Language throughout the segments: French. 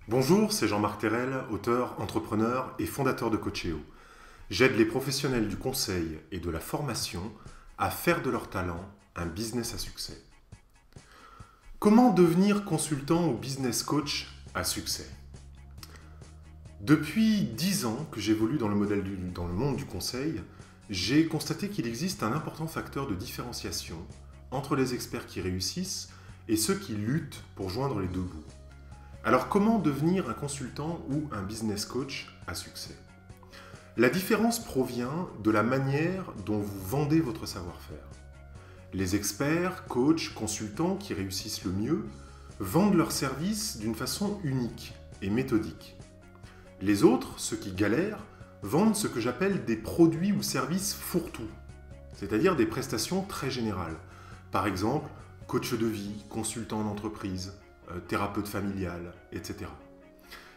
Bonjour, c'est Jean-Marc Terrel, auteur, entrepreneur et fondateur de Coachéo. J'aide les professionnels du conseil et de la formation à faire de leur talent un business à succès. Comment devenir consultant ou business coach à succès? Depuis 10 ans que j'évolue dans le monde du conseil, j'ai constaté qu'il existe un important facteur de différenciation entre les experts qui réussissent et ceux qui luttent pour joindre les deux bouts. Alors comment devenir un consultant ou un business coach à succès? La différence provient de la manière dont vous vendez votre savoir-faire. Les experts, coachs, consultants qui réussissent le mieux vendent leurs services d'une façon unique et méthodique. Les autres, ceux qui galèrent, vendent ce que j'appelle des produits ou services fourre-tout, c'est-à-dire des prestations très générales. Par exemple, coach de vie, consultant en entreprise, thérapeute familial, etc.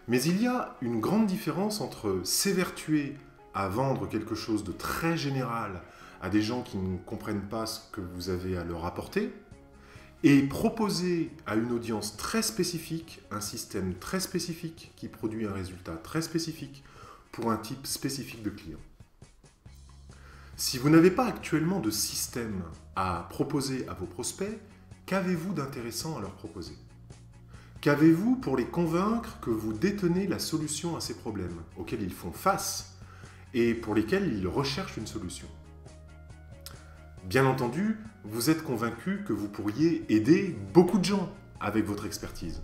Mais il y a une grande différence entre s'évertuer à vendre quelque chose de très général à des gens qui ne comprennent pas ce que vous avez à leur apporter et proposer à une audience très spécifique un système très spécifique qui produit un résultat très spécifique pour un type spécifique de client. Si vous n'avez pas actuellement de système à proposer à vos prospects, qu'avez-vous d'intéressant à leur proposer ? Qu'avez-vous pour les convaincre que vous détenez la solution à ces problèmes auxquels ils font face et pour lesquels ils recherchent une solution? Bien entendu, vous êtes convaincu que vous pourriez aider beaucoup de gens avec votre expertise.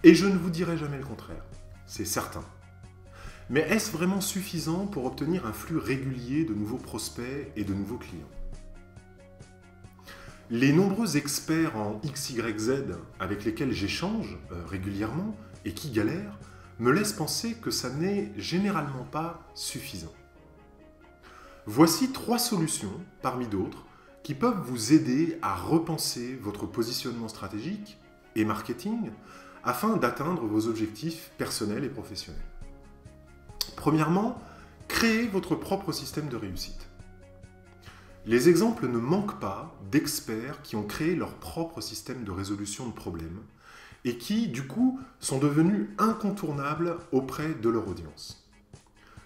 Et je ne vous dirai jamais le contraire, c'est certain. Mais est-ce vraiment suffisant pour obtenir un flux régulier de nouveaux prospects et de nouveaux clients? Les nombreux experts en XYZ avec lesquels j'échange régulièrement et qui galèrent me laissent penser que ça n'est généralement pas suffisant. Voici 3 solutions, parmi d'autres, qui peuvent vous aider à repenser votre positionnement stratégique et marketing afin d'atteindre vos objectifs personnels et professionnels. Premièrement, créez votre propre système de réussite. Les exemples ne manquent pas d'experts qui ont créé leur propre système de résolution de problèmes et qui, du coup, sont devenus incontournables auprès de leur audience.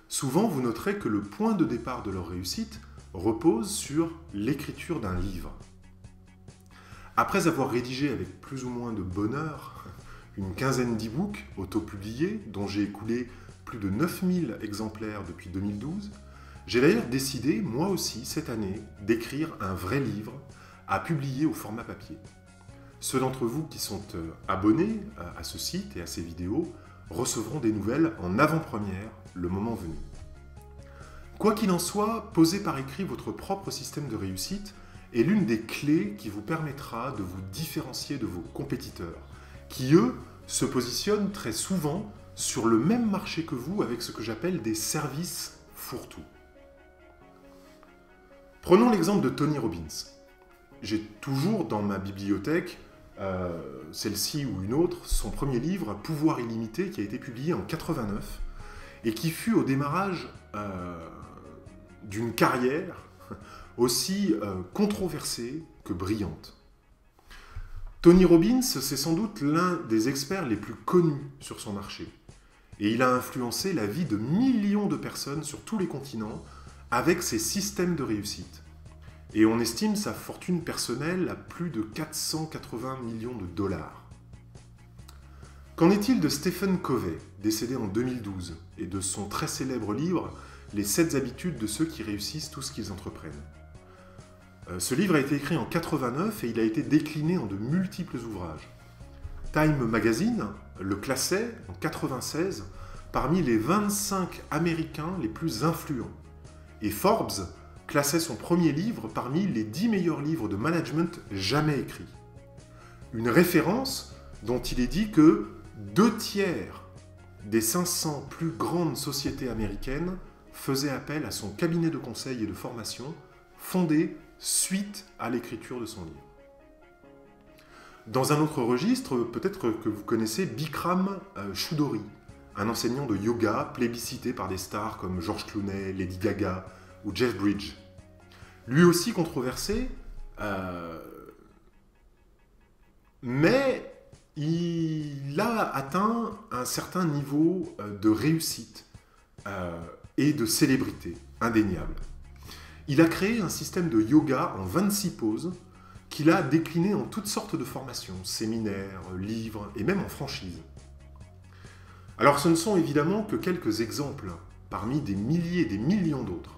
Souvent, vous noterez que le point de départ de leur réussite repose sur l'écriture d'un livre. Après avoir rédigé avec plus ou moins de bonheur une quinzaine d'e-books auto-publiés dont j'ai écoulé plus de 9000 exemplaires depuis 2012, j'ai d'ailleurs décidé, moi aussi, cette année, d'écrire un vrai livre à publier au format papier. Ceux d'entre vous qui sont abonnés à ce site et à ces vidéos recevront des nouvelles en avant-première le moment venu. Quoi qu'il en soit, poser par écrit votre propre système de réussite est l'une des clés qui vous permettra de vous différencier de vos compétiteurs, qui eux se positionnent très souvent sur le même marché que vous avec ce que j'appelle des services fourre-tout. Prenons l'exemple de Tony Robbins. J'ai toujours dans ma bibliothèque, celle-ci ou une autre, son premier livre, Pouvoir illimité, qui a été publié en 89 et qui fut au démarrage d'une carrière aussi controversée que brillante. Tony Robbins, c'est sans doute l'un des experts les plus connus sur son marché. Et il a influencé la vie de millions de personnes sur tous les continents avec ses systèmes de réussite. Et on estime sa fortune personnelle à plus de 480 millions de dollars. Qu'en est-il de Stephen Covey, décédé en 2012, et de son très célèbre livre « Les 7 habitudes de ceux qui réussissent tout ce qu'ils entreprennent ». Ce livre a été écrit en 89 et il a été décliné en de multiples ouvrages. Time Magazine le classait en 96 parmi les 25 Américains les plus influents. Et Forbes classait son premier livre parmi les 10 meilleurs livres de management jamais écrits. Une référence dont il est dit que 2/3 des 500 plus grandes sociétés américaines faisaient appel à son cabinet de conseil et de formation fondé suite à l'écriture de son livre. Dans un autre registre, peut-être que vous connaissez Bikram Choudhary, un enseignant de yoga plébiscité par des stars comme George Clooney, Lady Gaga ou Jeff Bridges. Lui aussi controversé, mais il a atteint un certain niveau de réussite et de célébrité indéniable. Il a créé un système de yoga en 26 poses qu'il a décliné en toutes sortes de formations, séminaires, livres et même en franchise. Alors ce ne sont évidemment que quelques exemples parmi des milliers, des millions d'autres.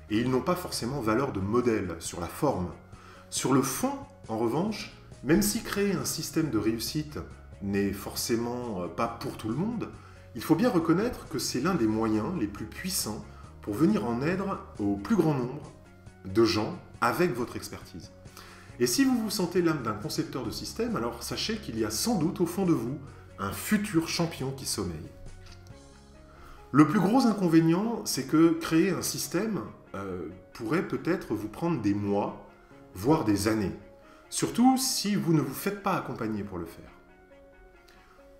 Et ils n'ont pas forcément valeur de modèle sur la forme. Sur le fond, en revanche, même si créer un système de réussite n'est forcément pas pour tout le monde, il faut bien reconnaître que c'est l'un des moyens les plus puissants pour venir en aide au plus grand nombre de gens avec votre expertise. Et si vous vous sentez l'âme d'un concepteur de système, alors sachez qu'il y a sans doute au fond de vous un futur champion qui sommeille. Le plus gros inconvénient, c'est que créer un système pourrait peut-être vous prendre des mois, voire des années. Surtout si vous ne vous faites pas accompagner pour le faire.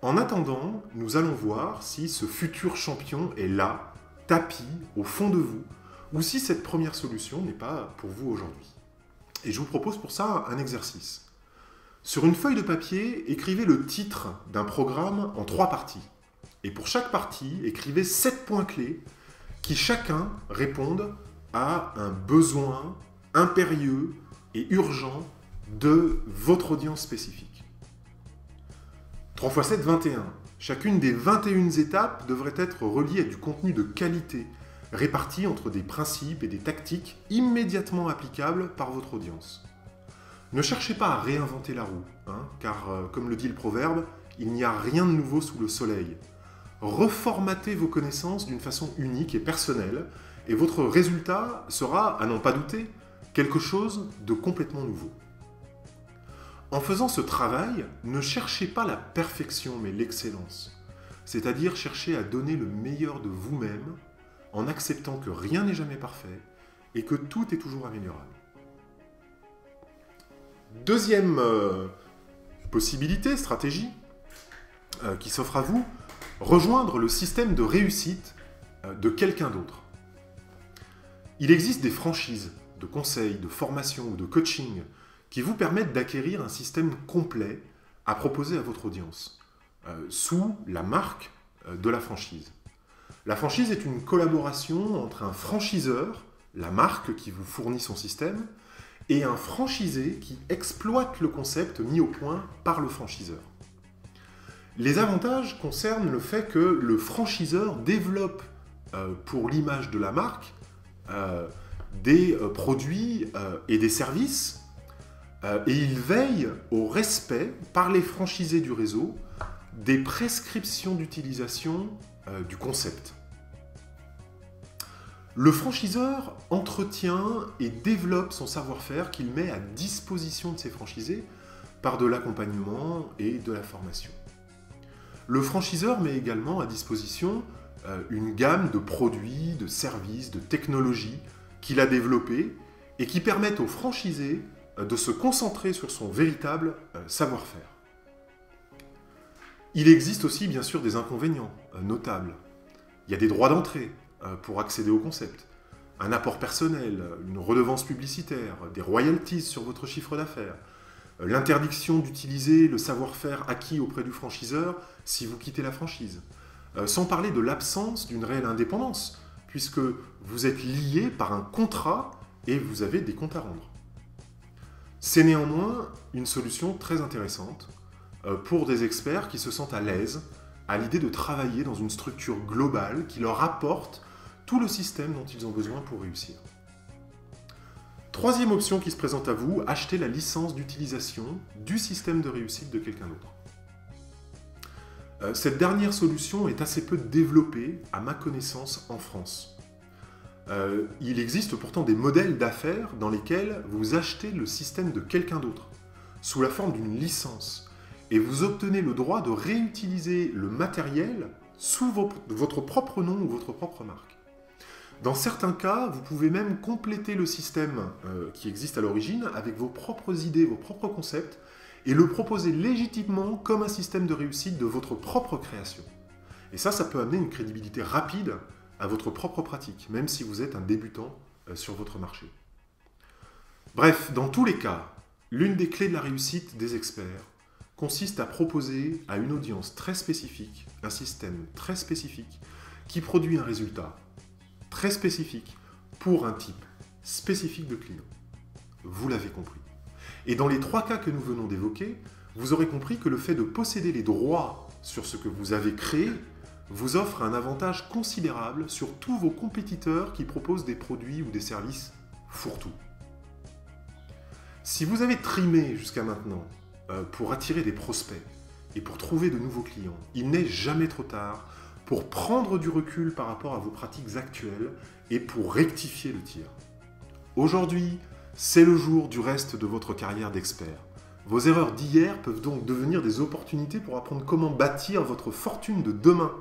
En attendant, nous allons voir si ce futur champion est là, tapis, au fond de vous, ou si cette première solution n'est pas pour vous aujourd'hui. Et je vous propose pour ça un exercice. Sur une feuille de papier, écrivez le titre d'un programme en 3 parties. Et pour chaque partie, écrivez 7 points clés qui chacun répondent à un besoin impérieux et urgent de votre audience spécifique. 3 x 7, 21. Chacune des 21 étapes devrait être reliée à du contenu de qualité, réparti entre des principes et des tactiques immédiatement applicables par votre audience. Ne cherchez pas à réinventer la roue, car comme le dit le proverbe, il n'y a rien de nouveau sous le soleil. Reformatez vos connaissances d'une façon unique et personnelle, et votre résultat sera, à n'en pas douter, quelque chose de complètement nouveau. En faisant ce travail, ne cherchez pas la perfection, mais l'excellence. C'est-à-dire chercher à donner le meilleur de vous-même, en acceptant que rien n'est jamais parfait, et que tout est toujours améliorable. Deuxième possibilité, stratégie, qui s'offre à vous, rejoindre le système de réussite de quelqu'un d'autre. Il existe des franchises de conseils, de formation ou de coaching qui vous permettent d'acquérir un système complet à proposer à votre audience, sous la marque de la franchise. La franchise est une collaboration entre un franchiseur, la marque qui vous fournit son système, et un franchisé qui exploite le concept mis au point par le franchiseur. Les avantages concernent le fait que le franchiseur développe pour l'image de la marque des produits et des services et il veille au respect par les franchisés du réseau des prescriptions d'utilisation du concept. Le franchiseur entretient et développe son savoir-faire qu'il met à disposition de ses franchisés par de l'accompagnement et de la formation. Le franchiseur met également à disposition une gamme de produits, de services, de technologies qu'il a développées et qui permettent aux franchisés de se concentrer sur son véritable savoir-faire. Il existe aussi bien sûr des inconvénients notables. Il y a des droits d'entrée pour accéder au concept, un apport personnel, une redevance publicitaire, des royalties sur votre chiffre d'affaires, l'interdiction d'utiliser le savoir-faire acquis auprès du franchiseur si vous quittez la franchise, sans parler de l'absence d'une réelle indépendance, puisque vous êtes lié par un contrat et vous avez des comptes à rendre. C'est néanmoins une solution très intéressante pour des experts qui se sentent à l'aise à l'idée de travailler dans une structure globale qui leur apporte tout le système dont ils ont besoin pour réussir. Troisième option qui se présente à vous, acheter la licence d'utilisation du système de réussite de quelqu'un d'autre. Cette dernière solution est assez peu développée, à ma connaissance, en France. Il existe pourtant des modèles d'affaires dans lesquels vous achetez le système de quelqu'un d'autre, sous la forme d'une licence, et vous obtenez le droit de réutiliser le matériel sous votre propre nom ou votre propre marque. Dans certains cas, vous pouvez même compléter le système qui existe à l'origine avec vos propres idées, vos propres concepts, et le proposer légitimement comme un système de réussite de votre propre création. Et ça peut amener une crédibilité rapide à votre propre pratique, même si vous êtes un débutant sur votre marché. Bref, dans tous les cas, l'une des clés de la réussite des experts, consiste à proposer à une audience très spécifique, un système très spécifique, qui produit un résultat très spécifique pour un type spécifique de client. Vous l'avez compris. Et dans les 3 cas que nous venons d'évoquer, vous aurez compris que le fait de posséder les droits sur ce que vous avez créé vous offre un avantage considérable sur tous vos compétiteurs qui proposent des produits ou des services fourre-tout. Si vous avez trimé jusqu'à maintenant pour attirer des prospects et pour trouver de nouveaux clients, il n'est jamais trop tard pour prendre du recul par rapport à vos pratiques actuelles et pour rectifier le tir. Aujourd'hui, c'est le jour du reste de votre carrière d'expert. Vos erreurs d'hier peuvent donc devenir des opportunités pour apprendre comment bâtir votre fortune de demain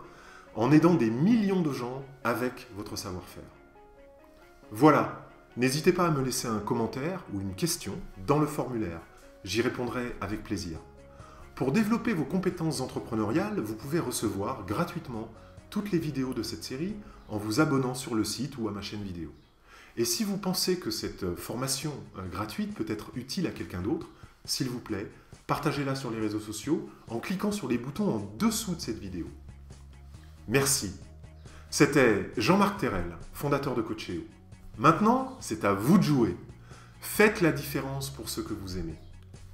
en aidant des millions de gens avec votre savoir-faire. Voilà, n'hésitez pas à me laisser un commentaire ou une question dans le formulaire. J'y répondrai avec plaisir. Pour développer vos compétences entrepreneuriales, vous pouvez recevoir gratuitement toutes les vidéos de cette série en vous abonnant sur le site ou à ma chaîne vidéo. Et si vous pensez que cette formation gratuite peut être utile à quelqu'un d'autre, s'il vous plaît, partagez-la sur les réseaux sociaux en cliquant sur les boutons en dessous de cette vidéo. Merci. C'était Jean-Marc Terrel, fondateur de Coachéo. Maintenant, c'est à vous de jouer. Faites la différence pour ceux que vous aimez.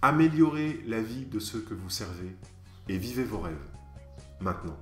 Améliorez la vie de ceux que vous servez et vivez vos rêves. Maintenant.